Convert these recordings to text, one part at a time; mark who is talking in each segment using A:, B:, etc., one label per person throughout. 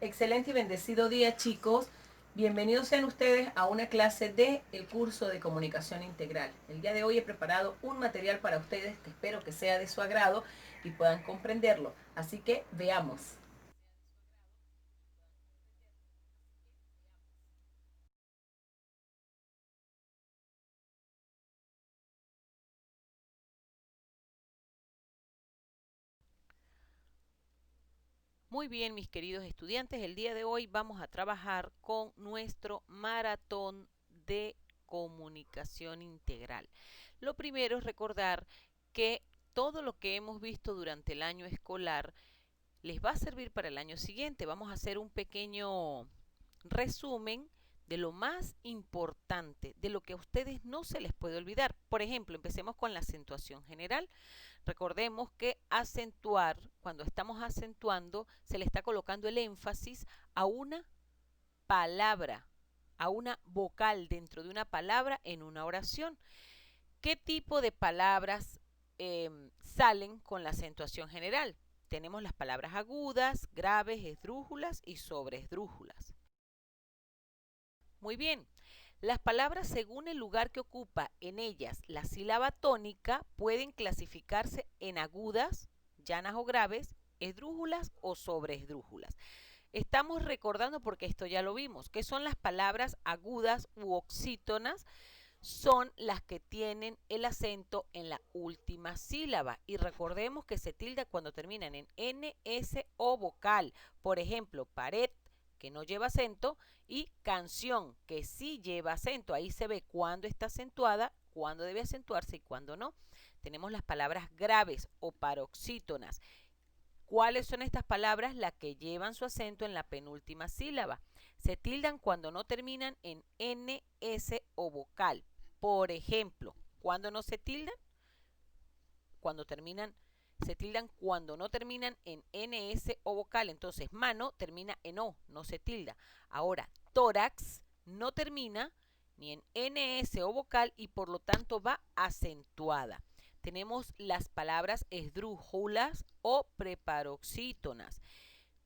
A: Excelente y bendecido día, chicos. Bienvenidos sean ustedes a una clase de el curso de comunicación integral. El día de hoy he preparado un material para ustedes que espero que sea de su agrado y puedan comprenderlo. Así que veamos.
B: Muy bien, mis queridos estudiantes, el día de hoy vamos a trabajar con nuestro maratón de comunicación integral. Lo primero es recordar que todo lo que hemos visto durante el año escolar les va a servir para el año siguiente. Vamos a hacer un pequeño resumen de lo más importante, de lo que a ustedes no se les puede olvidar. Por ejemplo, empecemos con la acentuación general. Recordemos que acentuar, cuando estamos acentuando, se le está colocando el énfasis a una palabra, a una vocal dentro de una palabra en una oración. ¿Qué tipo de palabras salen con la acentuación general? Tenemos las palabras agudas, graves, esdrújulas y sobreesdrújulas. Muy bien. Las palabras según el lugar que ocupa en ellas la sílaba tónica pueden clasificarse en agudas, llanas o graves, esdrújulas o sobreesdrújulas. Estamos recordando porque esto ya lo vimos, que son las palabras agudas u oxítonas, son las que tienen el acento en la última sílaba. Y recordemos que se tilda cuando terminan en N, S o vocal. Por ejemplo, pared, que no lleva acento, y canción, que sí lleva acento. Ahí se ve cuándo está acentuada, cuándo debe acentuarse y cuándo no. Tenemos las palabras graves o paroxítonas. ¿Cuáles son estas palabras? Las que llevan su acento en la penúltima sílaba. Se tildan cuando no terminan en N, S o vocal. Por ejemplo, ¿cuándo no se tildan? Cuando terminan, se tildan cuando no terminan en NS o vocal. Entonces, mano termina en O, no se tilda. Ahora, tórax no termina ni en NS o vocal y por lo tanto va acentuada. Tenemos las palabras esdrújulas o preparoxítonas.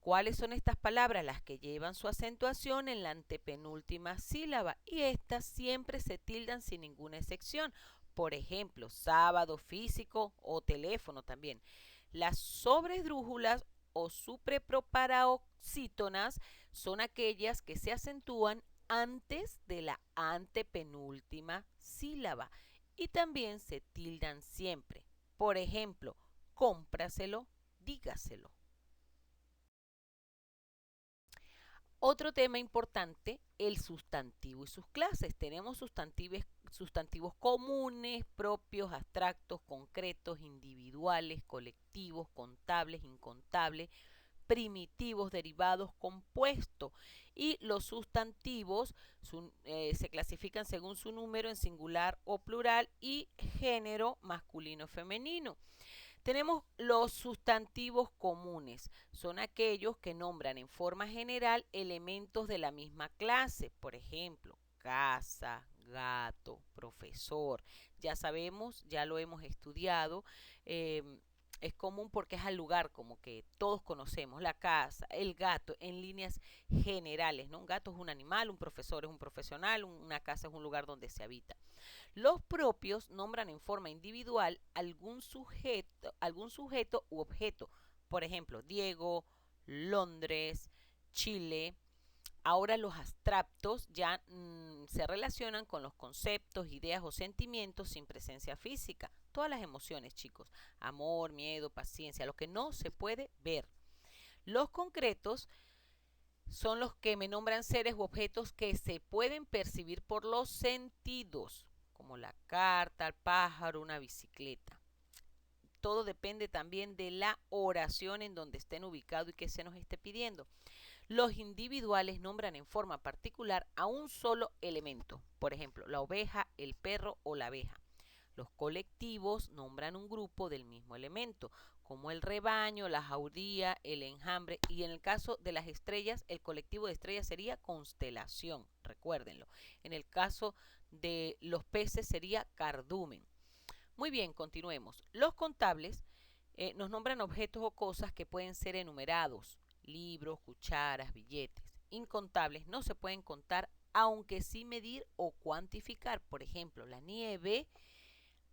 B: ¿Cuáles son estas palabras? Las que llevan su acentuación en la antepenúltima sílaba y estas siempre se tildan sin ninguna excepción. Por ejemplo, sábado, físico o teléfono también. Las sobresdrújulas o supraproparoxítonas son aquellas que se acentúan antes de la antepenúltima sílaba y también se tildan siempre. Por ejemplo, cómpraselo, dígaselo. Otro tema importante, el sustantivo y sus clases. Tenemos sustantivos comunes, propios, abstractos, concretos, individuales, colectivos, contables, incontables, primitivos, derivados, compuestos. Y los sustantivos se clasifican según su número en singular o plural y género masculino o femenino. Tenemos los sustantivos comunes. Son aquellos que nombran en forma general elementos de la misma clase. Por ejemplo, casa, gato, profesor. Ya sabemos, ya lo hemos estudiado. eh, es común porque es al lugar como que todos conocemos, la casa, el gato, en líneas generales, ¿no? Un gato es un animal, un profesor es un profesional, una casa es un lugar donde se habita. Los propios nombran en forma individual algún sujeto u objeto. Por ejemplo, Diego, Londres, Chile. Ahora los abstractos ya se relacionan con los conceptos, ideas o sentimientos sin presencia física. Todas las emociones, chicos. Amor, miedo, paciencia, lo que no se puede ver. Los concretos son los que me nombran seres u objetos que se pueden percibir por los sentidos, como la carta, el pájaro, una bicicleta. Todo depende también de la oración en donde estén ubicados y que se nos esté pidiendo. Los individuales nombran en forma particular a un solo elemento, por ejemplo, la oveja, el perro o la abeja. Los colectivos nombran un grupo del mismo elemento, como el rebaño, la jauría, el enjambre, y en el caso de las estrellas, el colectivo de estrellas sería constelación, recuérdenlo. En el caso de los peces sería cardumen. Muy bien, continuemos. Los contables nos nombran objetos o cosas que pueden ser enumerados, libros, cucharas, billetes. Incontables no se pueden contar, aunque sí medir o cuantificar. Por ejemplo, la nieve,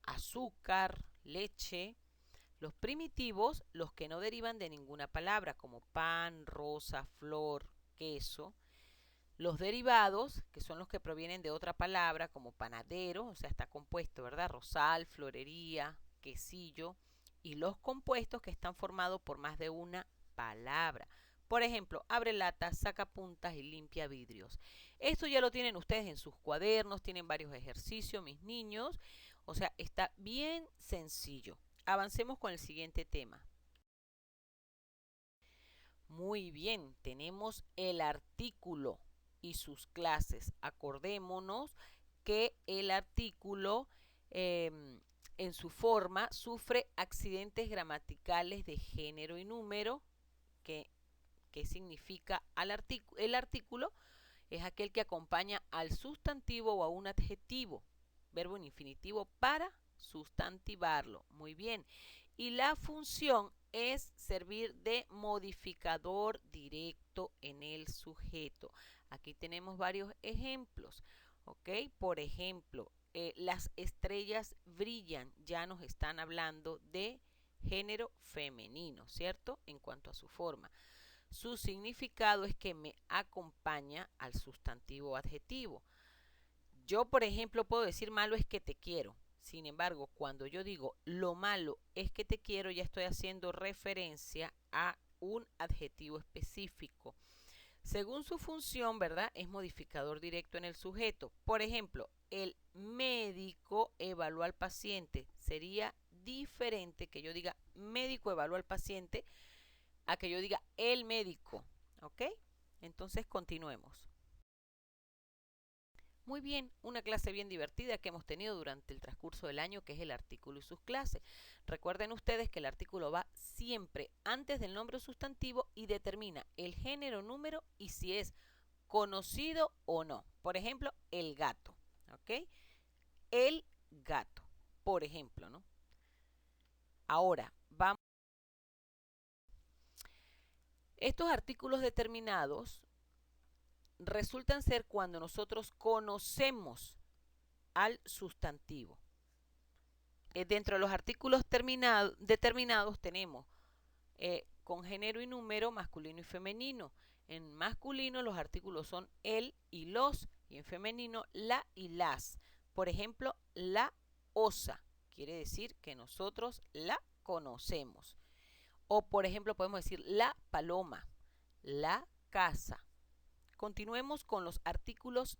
B: azúcar, leche. Los primitivos, los que no derivan de ninguna palabra, como pan, rosa, flor, queso. Los derivados, que son los que provienen de otra palabra, como panadero, o sea, está compuesto, ¿verdad? Rosal, florería, quesillo. Y los compuestos que están formados por más de una palabra. Por ejemplo, abre latas, saca puntas y limpia vidrios. Esto ya lo tienen ustedes en sus cuadernos, tienen varios ejercicios, mis niños. O sea, está bien sencillo. Avancemos con el siguiente tema. Muy bien, tenemos el artículo y sus clases. Acordémonos que el artículo en su forma sufre accidentes gramaticales de género y número. ¿Qué significa el artículo? Es aquel que acompaña al sustantivo o a un adjetivo, verbo en infinitivo para sustantivarlo. Muy bien. Y la función es servir de modificador directo en el sujeto. Aquí tenemos varios ejemplos. ¿Ok? Por ejemplo, las estrellas brillan. Ya nos están hablando de género femenino, ¿cierto? En cuanto a su forma. Su significado es que me acompaña al sustantivo o adjetivo. Yo, por ejemplo, puedo decir malo es que te quiero. Sin embargo, cuando yo digo lo malo es que te quiero, ya estoy haciendo referencia a un adjetivo específico. Según su función, ¿verdad? Es modificador directo en el sujeto. Por ejemplo, el médico evalúa al paciente. Sería diferente que yo diga médico evalúa al paciente a que yo diga el médico. ¿Ok? Entonces continuemos. Muy bien, una clase bien divertida que hemos tenido durante el transcurso del año, que es el artículo y sus clases. Recuerden ustedes que el artículo va siempre antes del nombre sustantivo y determina el género, número y si es conocido o no. Por ejemplo, el gato. ¿Ok? El gato, por ejemplo, ¿no? Ahora, vamos. Estos artículos determinados resultan ser cuando nosotros conocemos al sustantivo. Dentro de los artículos determinados tenemos con género y número masculino y femenino. En masculino los artículos son el y los, y en femenino la y las. Por ejemplo, la osa quiere decir que nosotros la conocemos. O por ejemplo podemos decir la paloma, la casa. Continuemos con los artículos.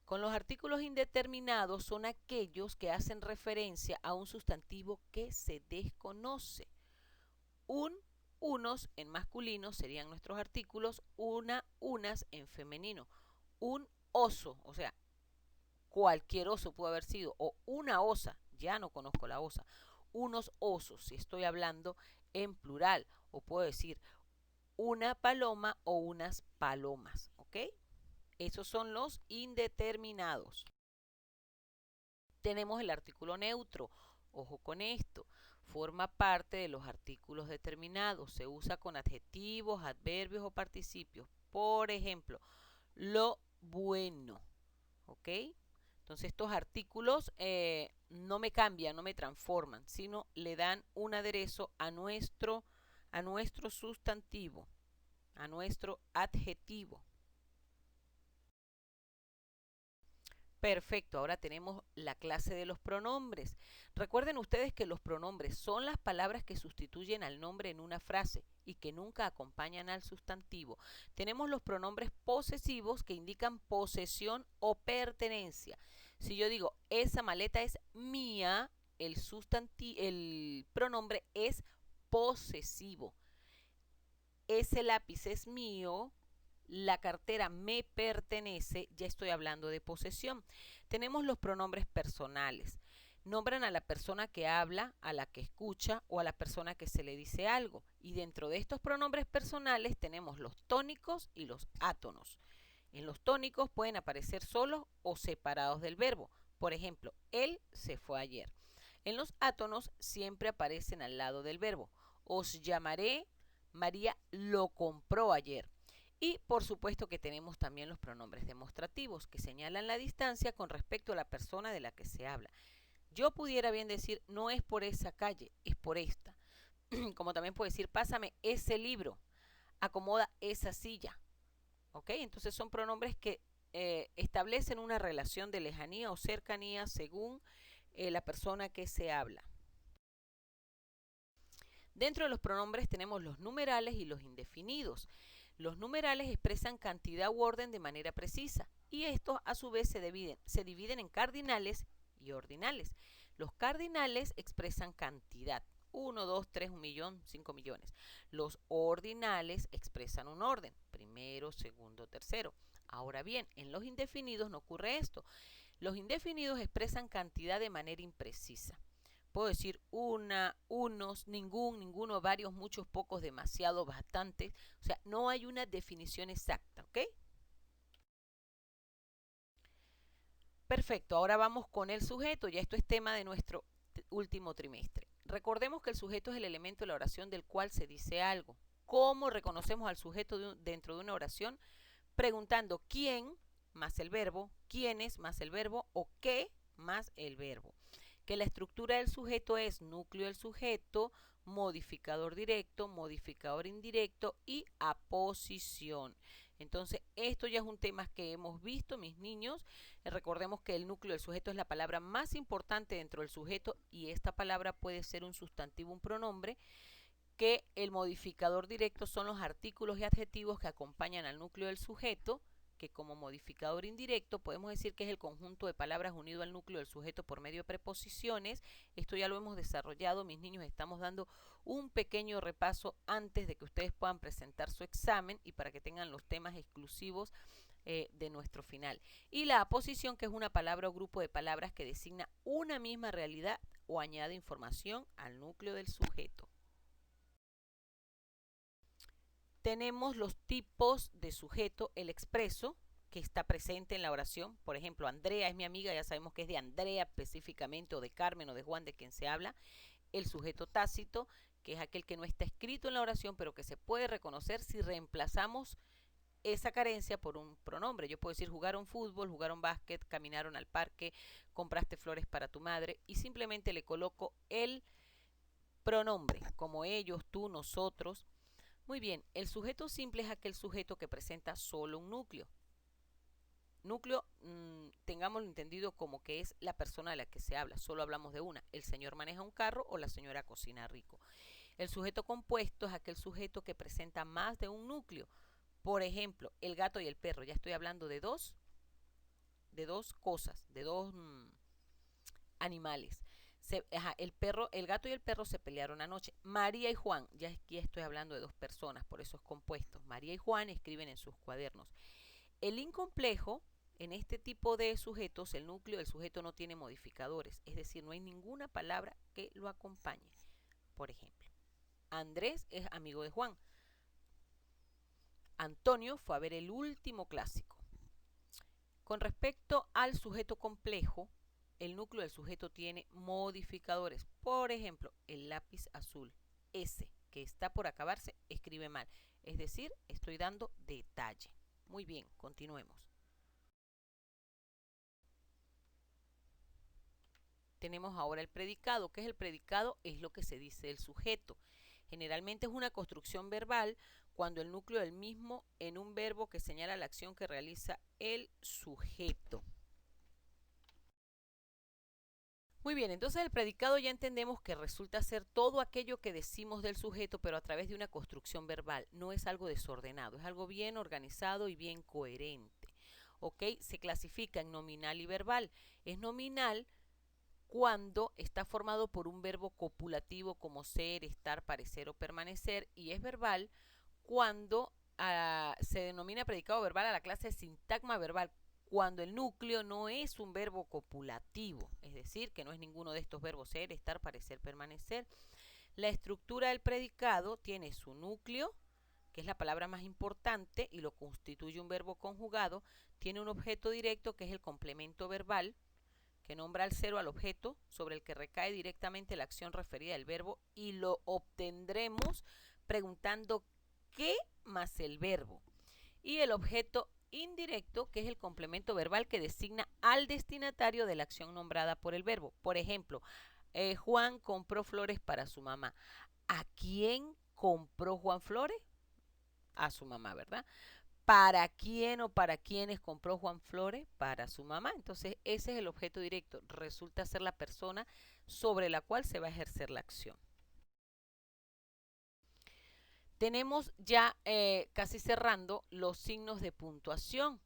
B: Con los artículos indeterminados son aquellos que hacen referencia a un sustantivo que se desconoce. Unos en masculino serían nuestros artículos, unas en femenino. Un oso, o sea, cualquier oso puede haber sido, o una osa, ya no conozco la osa. Unos osos, si estoy hablando en plural, o puedo decir una paloma o unas palomas, ¿ok? Esos son los indeterminados. Tenemos el artículo neutro. Ojo con esto. Forma parte de los artículos determinados. Se usa con adjetivos, adverbios o participios. Por ejemplo, lo bueno. ¿Ok? Entonces estos artículos no me cambian, no me transforman, sino le dan un aderezo a nuestro sustantivo, a nuestro adjetivo. Perfecto, ahora tenemos la clase de los pronombres. Recuerden ustedes que los pronombres son las palabras que sustituyen al nombre en una frase y que nunca acompañan al sustantivo. Tenemos los pronombres posesivos que indican posesión o pertenencia. Si yo digo, esa maleta es mía, el pronombre es posesivo. Ese lápiz es mío, la cartera me pertenece, ya estoy hablando de posesión. Tenemos los pronombres personales. Nombran a la persona que habla, a la que escucha o a la persona que se le dice algo. Y dentro de estos pronombres personales tenemos los tónicos y los átonos. En los tónicos pueden aparecer solos o separados del verbo. Por ejemplo, él se fue ayer. En los átonos siempre aparecen al lado del verbo. Os llamaré María lo compró ayer. Y por supuesto que tenemos también los pronombres demostrativos que señalan la distancia con respecto a la persona de la que se habla. Yo pudiera bien decir, no es por esa calle, es por esta. Como también puedo decir, pásame ese libro, acomoda esa silla. ¿Ok? Entonces son pronombres que establecen una relación de lejanía o cercanía según la persona que se habla. Dentro de los pronombres tenemos los numerales y los indefinidos. Los numerales expresan cantidad u orden de manera precisa y estos a su vez se dividen en cardinales y ordinales. Los cardinales expresan cantidad, 1, 2, 3, 1 millón, 5 millones. Los ordinales expresan un orden, primero, segundo, tercero. Ahora bien, en los indefinidos no ocurre esto. Los indefinidos expresan cantidad de manera imprecisa. Puedo decir una, unos, ningún, ninguno, varios, muchos, pocos, demasiado, bastantes. O sea, no hay una definición exacta, ¿ok? Perfecto, ahora vamos con el sujeto. Ya esto es tema de nuestro último trimestre. Recordemos que el sujeto es el elemento de la oración del cual se dice algo. ¿Cómo reconocemos al sujeto dentro de una oración? Preguntando quién más el verbo, quiénes más el verbo o qué más el verbo. Que la estructura del sujeto es núcleo del sujeto, modificador directo, modificador indirecto y aposición. Entonces, esto ya es un tema que hemos visto, mis niños. Recordemos que el núcleo del sujeto es la palabra más importante dentro del sujeto y esta palabra puede ser un sustantivo, un pronombre, que el modificador directo son los artículos y adjetivos que acompañan al núcleo del sujeto, que como modificador indirecto podemos decir que es el conjunto de palabras unido al núcleo del sujeto por medio de preposiciones. Esto ya lo hemos desarrollado, mis niños, estamos dando un pequeño repaso antes de que ustedes puedan presentar su examen y para que tengan los temas exclusivos de nuestro final. Y la aposición, que es una palabra o grupo de palabras que designa una misma realidad o añade información al núcleo del sujeto. Tenemos los tipos de sujeto, el expreso, que está presente en la oración. Por ejemplo, Andrea es mi amiga, ya sabemos que es de Andrea específicamente, o de Carmen o de Juan, de quien se habla. El sujeto tácito, que es aquel que no está escrito en la oración, pero que se puede reconocer si reemplazamos esa carencia por un pronombre. Yo puedo decir jugaron fútbol, jugaron básquet, caminaron al parque, compraste flores para tu madre y simplemente le coloco el pronombre, como ellos, tú, nosotros. Muy bien, el sujeto simple es aquel sujeto que presenta solo un núcleo. Núcleo, tengámoslo entendido como que es la persona de la que se habla, solo hablamos de una. El señor maneja un carro o la señora cocina rico. El sujeto compuesto es aquel sujeto que presenta más de un núcleo. Por ejemplo, el gato y el perro. Ya estoy hablando de dos cosas, de dos animales. El gato y el perro se pelearon anoche. María y Juan, ya aquí estoy hablando de dos personas, por eso es compuesto. María y Juan escriben en sus cuadernos. El incomplejo, en este tipo de sujetos, el núcleo del sujeto no tiene modificadores, es decir, no hay ninguna palabra que lo acompañe. Por ejemplo, Andrés es amigo de Juan. Antonio fue a ver el último clásico. Con respecto al sujeto complejo, el núcleo del sujeto tiene modificadores. Por ejemplo, el lápiz azul, ese que está por acabarse, escribe mal. Es decir, estoy dando detalle. Muy bien, continuemos. Tenemos ahora el predicado. ¿Qué es el predicado? Es lo que se dice del sujeto. Generalmente es una construcción verbal cuando el núcleo del mismo en un verbo que señala la acción que realiza el sujeto. Muy bien, entonces el predicado ya entendemos que resulta ser todo aquello que decimos del sujeto, pero a través de una construcción verbal. No es algo desordenado, es algo bien organizado y bien coherente. ¿Ok? Se clasifica en nominal y verbal. Es nominal cuando está formado por un verbo copulativo como ser, estar, parecer o permanecer, y es verbal cuando se denomina predicado verbal a la clase de sintagma verbal, cuando el núcleo no es un verbo copulativo, es decir, que no es ninguno de estos verbos ser, estar, parecer, permanecer. La estructura del predicado tiene su núcleo, que es la palabra más importante y lo constituye un verbo conjugado, tiene un objeto directo que es el complemento verbal, que nombra al ser o al objeto sobre el que recae directamente la acción referida del verbo y lo obtendremos preguntando qué más el verbo. Y el objeto indirecto, que es el complemento verbal que designa al destinatario de la acción nombrada por el verbo. Por ejemplo, Juan compró flores para su mamá. ¿A quién compró Juan flores? A su mamá, ¿verdad? ¿Para quién o para quiénes compró Juan flores? Para su mamá. Entonces, ese es el objeto directo. Resulta ser la persona sobre la cual se va a ejercer la acción. Tenemos ya casi cerrando los signos de puntuación.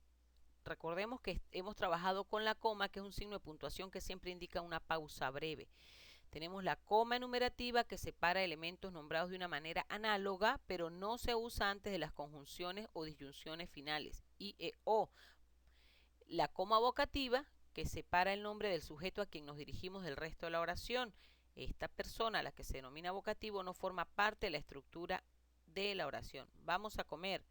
B: Recordemos que hemos trabajado con la coma, que es un signo de puntuación que siempre indica una pausa breve. Tenemos la coma enumerativa que separa elementos nombrados de una manera análoga, pero no se usa antes de las conjunciones o disyunciones finales. Y o. La coma vocativa que separa el nombre del sujeto a quien nos dirigimos del resto de la oración. Esta persona, la que se denomina vocativo, no forma parte de la estructura de la oración. Vamos a comer,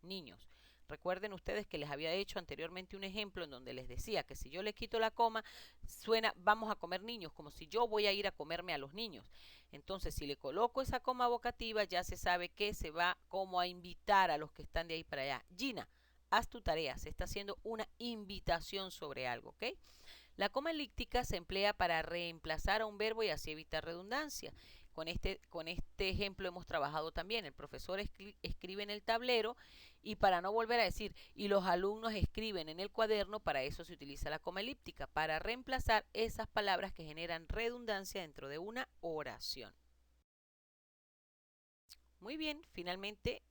B: niños. Recuerden ustedes que les había hecho anteriormente un ejemplo en donde les decía que si yo le quito la coma, suena vamos a comer niños, como si yo voy a ir a comerme a los niños. Entonces, si le coloco esa coma vocativa, ya se sabe que se va como a invitar a los que están de ahí para allá. Gina, haz tu tarea, se está haciendo una invitación sobre algo, ¿ok? La coma elíptica se emplea para reemplazar a un verbo y así evitar redundancia. Con este ejemplo hemos trabajado también. El profesor escribe en el tablero y para no volver a decir, y los alumnos escriben en el cuaderno, para eso se utiliza la coma elíptica, para reemplazar esas palabras que generan redundancia dentro de una oración. Muy bien, finalmente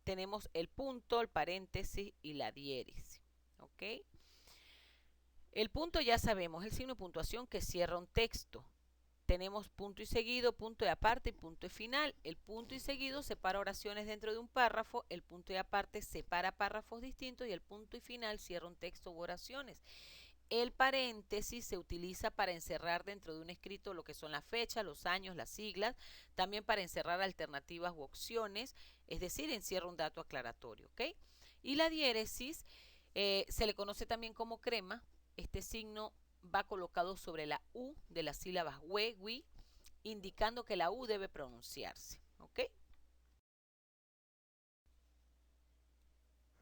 B: tenemos el punto, el paréntesis y la diéresis. ¿Ok? El punto ya sabemos, el signo de puntuación que cierra un texto. Tenemos punto y seguido, punto y aparte y punto y final. El punto y seguido separa oraciones dentro de un párrafo, el punto y aparte separa párrafos distintos y el punto y final cierra un texto u oraciones. El paréntesis se utiliza para encerrar dentro de un escrito lo que son las fechas, los años, las siglas, también para encerrar alternativas u opciones, es decir, encierra un dato aclaratorio, ¿ok? Y la diéresis se le conoce también como crema. Este signo va colocado sobre la U de las sílabas we, wi, indicando que la U debe pronunciarse, ¿ok?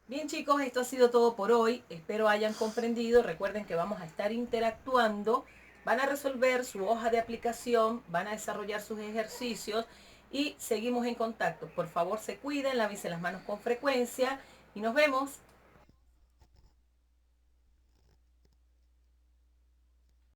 A: Bien chicos, esto ha sido todo por hoy. Espero hayan comprendido. Recuerden que vamos a estar interactuando. Van a resolver su hoja de aplicación, van a desarrollar sus ejercicios y seguimos en contacto. Por favor, se cuiden, lávense las manos con frecuencia y nos vemos.